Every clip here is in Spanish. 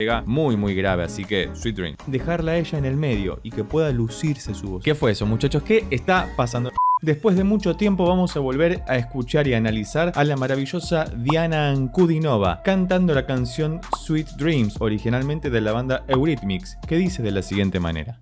llega muy grave, así que Sweet Dreams. Dejarla a ella en el medio y que pueda lucirse su voz. ¿Qué fue eso, muchachos? ¿Qué está pasando? Después de mucho tiempo vamos a volver a escuchar y analizar a la maravillosa Diana Ankudinova cantando la canción Sweet Dreams, originalmente de la banda Eurythmics, que dice de la siguiente manera.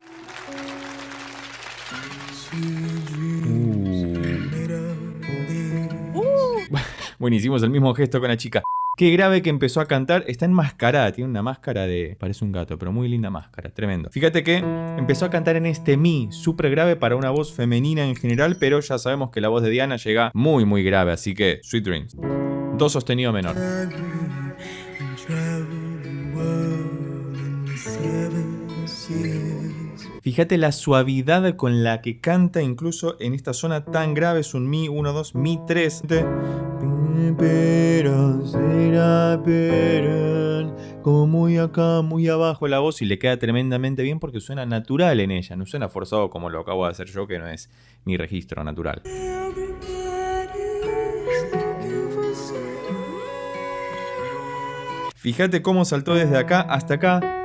Bueno, hicimos el mismo gesto con la chica. Qué grave que empezó a cantar, está enmascarada, tiene una máscara de... parece un gato, pero muy linda máscara, tremendo. Fíjate que empezó a cantar en este mi, súper grave para una voz femenina en general, pero ya sabemos que la voz de Diana llega muy grave, así que Sweet Dreams. Do sostenido menor. Fíjate la suavidad con la que canta incluso en esta zona tan grave, es un mi 1, 2, mi 3. Pero como muy acá, muy abajo la voz y le queda tremendamente bien porque suena natural en ella, no suena forzado como lo acabo de hacer yo, que no es mi registro natural. Fíjate cómo saltó desde acá hasta acá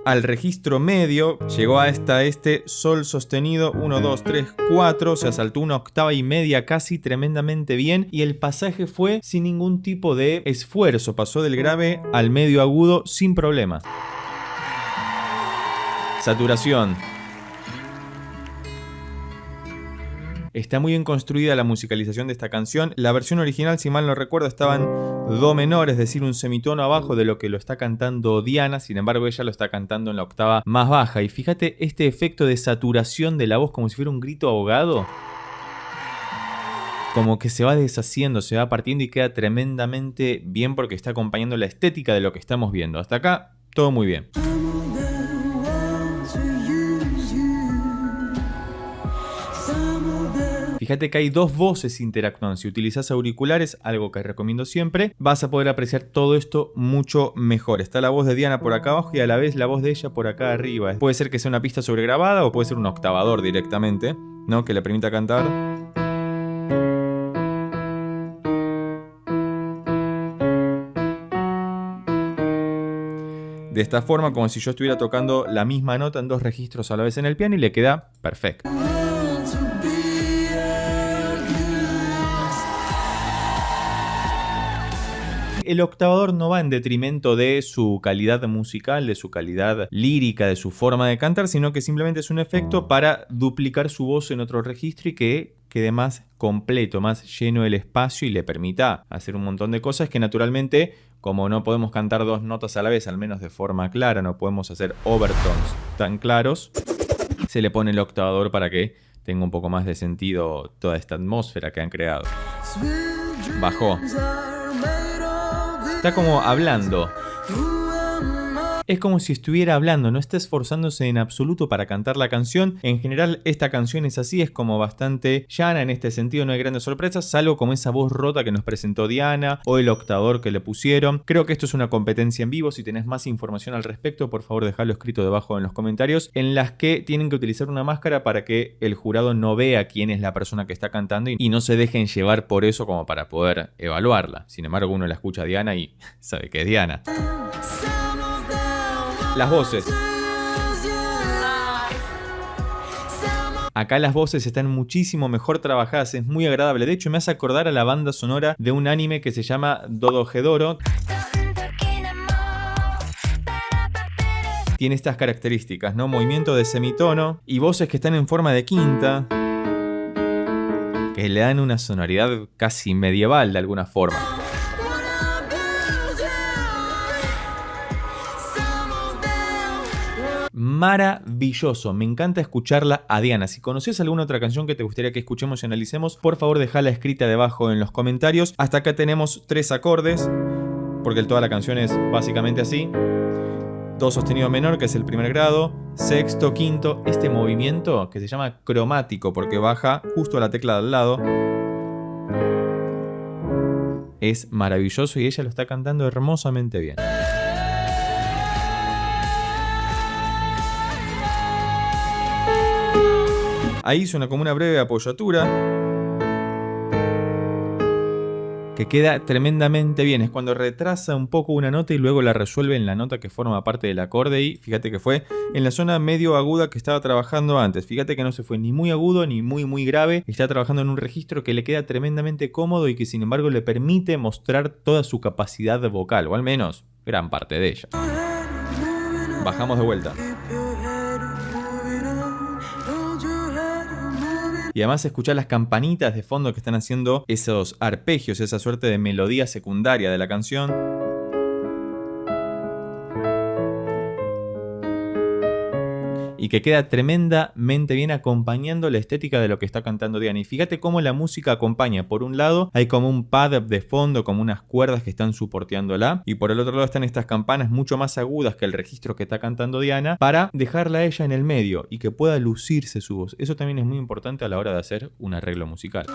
al registro medio, llegó a este sol sostenido 1, 2, 3, 4, o sea, saltó una octava y media casi tremendamente bien y el pasaje fue sin ningún tipo de esfuerzo, pasó del grave al medio agudo sin problema. Saturación. Está muy bien construida la musicalización de esta canción. La versión original, si mal no recuerdo, estaba en do menor, es decir, un semitono abajo de lo que lo está cantando Diana. Sin embargo, ella lo está cantando en la octava más baja. Y fíjate este efecto de saturación de la voz como si fuera un grito ahogado. Como que se va deshaciendo, se va partiendo y queda tremendamente bien porque está acompañando la estética de lo que estamos viendo. Hasta acá, todo muy bien. Fíjate que hay dos voces interactuando. Si utilizas auriculares, algo que recomiendo siempre, vas a poder apreciar todo esto mucho mejor. Está la voz de Diana por acá abajo y a la vez la voz de ella por acá arriba. Puede ser que sea una pista sobregrabada o puede ser un octavador directamente, ¿no? Que le permita cantar. De esta forma, como si yo estuviera tocando la misma nota en dos registros a la vez en el piano y le queda perfecto. El octavador no va en detrimento de su calidad musical, de su calidad lírica, de su forma de cantar, sino que simplemente es un efecto para duplicar su voz en otro registro y que quede más completo, más lleno el espacio y le permita hacer un montón de cosas que naturalmente, como no podemos cantar dos notas a la vez, al menos de forma clara, no podemos hacer overtones tan claros, se le pone el octavador para que tenga un poco más de sentido toda esta atmósfera que han creado. Bajó. Está como hablando. Es como si estuviera hablando, no está esforzándose en absoluto para cantar la canción. En general esta canción es así, es como bastante llana en este sentido, no hay grandes sorpresas, salvo como esa voz rota que nos presentó Diana o el octavador que le pusieron. Creo que esto es una competencia en vivo, si tenés más información al respecto, por favor dejalo escrito debajo en los comentarios, en las que tienen que utilizar una máscara para que el jurado no vea quién es la persona que está cantando y no se dejen llevar por eso como para poder evaluarla. Sin embargo, uno la escucha a Diana y sabe que es Diana. Las voces. Acá las voces están muchísimo mejor trabajadas, es muy agradable. De hecho, me hace acordar a la banda sonora de un anime que se llama Dodonpachi. Tiene estas características, ¿no? Movimiento de semitono y voces que están en forma de quinta, que le dan una sonoridad casi medieval de alguna forma. Maravilloso, me encanta escucharla a Diana. Si conoces alguna otra canción que te gustaría que escuchemos y analicemos, por favor dejala escrita debajo en los comentarios. Hasta acá tenemos 3 acordes, porque toda la canción es básicamente así. Do sostenido menor, que es el primer grado, sexto, quinto, este movimiento que se llama cromático porque baja justo a la tecla de al lado. Es maravilloso y ella lo está cantando hermosamente bien. Ahí suena como una breve apoyatura que queda tremendamente bien. Es cuando retrasa un poco una nota y luego la resuelve en la nota que forma parte del acorde, y fíjate que fue en la zona medio aguda que estaba trabajando antes. Fíjate que no se fue ni muy agudo ni muy grave. Está trabajando en un registro que le queda tremendamente cómodo y que sin embargo le permite mostrar toda su capacidad vocal, o al menos gran parte de ella. Bajamos de vuelta. Y además escuchar las campanitas de fondo que están haciendo esos arpegios, esa suerte de melodía secundaria de la canción. Y que queda tremendamente bien acompañando la estética de lo que está cantando Diana. Y fíjate cómo la música acompaña. Por un lado hay como un pad de fondo, como unas cuerdas que están soporteándola. Y por el otro lado están estas campanas mucho más agudas que el registro que está cantando Diana, para dejarla a ella en el medio y que pueda lucirse su voz. Eso también es muy importante a la hora de hacer un arreglo musical.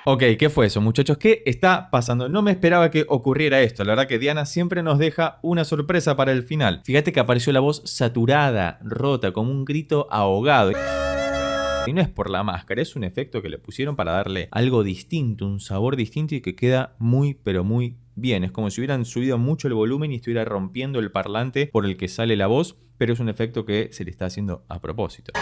Ok, ¿qué fue eso, muchachos? ¿Qué está pasando? No me esperaba que ocurriera esto. La verdad que Diana siempre nos deja una sorpresa para el final. Fíjate que apareció la voz saturada, rota, como un grito ahogado. Y no es por la máscara, es un efecto que le pusieron para darle algo distinto, un sabor distinto y que queda muy, pero muy bien. Es como si hubieran subido mucho el volumen y estuviera rompiendo el parlante por el que sale la voz, pero es un efecto que se le está haciendo a propósito.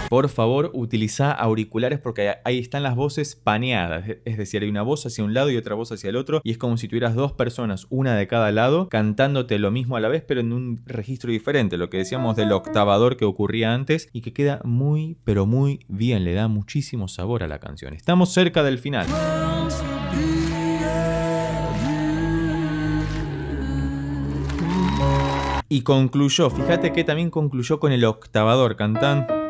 Por favor, utiliza auriculares porque ahí están las voces paneadas. Es decir, hay una voz hacia un lado y otra voz hacia el otro. Y es como si tuvieras dos personas, una de cada lado, cantándote lo mismo a la vez, pero en un registro diferente. Lo que decíamos del octavador que ocurría antes y que queda muy, pero muy bien. Le da muchísimo sabor a la canción. Estamos cerca del final. Y concluyó, fíjate que también concluyó con el octavador cantando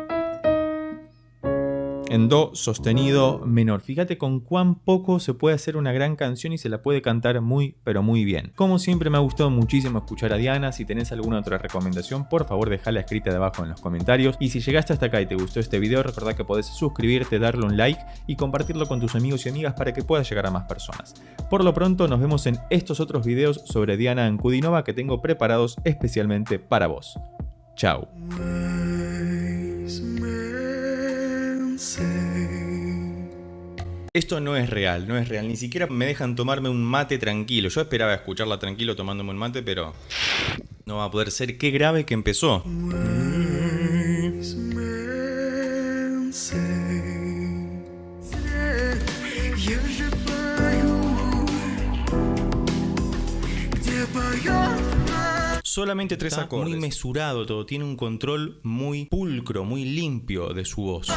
en do sostenido menor. Fíjate con cuán poco se puede hacer una gran canción y se la puede cantar muy, pero muy bien. Como siempre me ha gustado muchísimo escuchar a Diana. Si tenés alguna otra recomendación, por favor dejala escrita debajo en los comentarios. Y si llegaste hasta acá y te gustó este video, recordá que podés suscribirte, darle un like y compartirlo con tus amigos y amigas para que pueda llegar a más personas. Por lo pronto nos vemos en estos otros videos sobre Diana Ankudinova que tengo preparados especialmente para vos. Chao. Esto no es real, no es real. Ni siquiera me dejan tomarme un mate tranquilo. Yo esperaba escucharla tranquilo tomándome un mate, pero no va a poder ser. Qué grave que empezó. Solamente 3 acordes. Muy mesurado todo. Tiene un control muy pulcro, muy limpio de su voz.